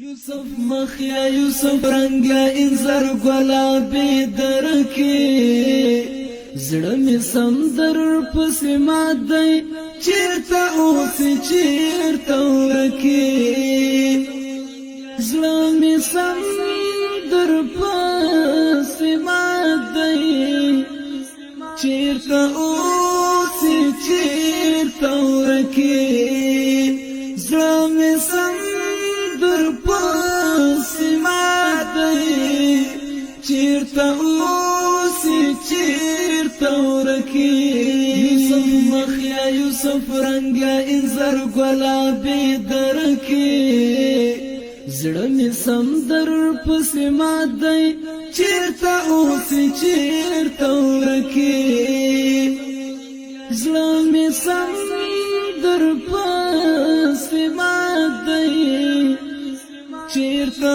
یوسف مخیا یوسف رنگا انظر گلابی درکی زړه می سمندر پس مات دی چیرته اوسې چیرته ورکی زړه می سمندر پس مات دی چیرته اوسې چیرته ورکی زړه می سمندر پس مات دی چیرته اوسې چیرته ورکی یوسف مخیا یوسف رنگا انظر گلابی درکی زړه می سمندر پس مات دی چیرته اوسې چیرته ورکی زړه می سمندر پس مات دی چیرته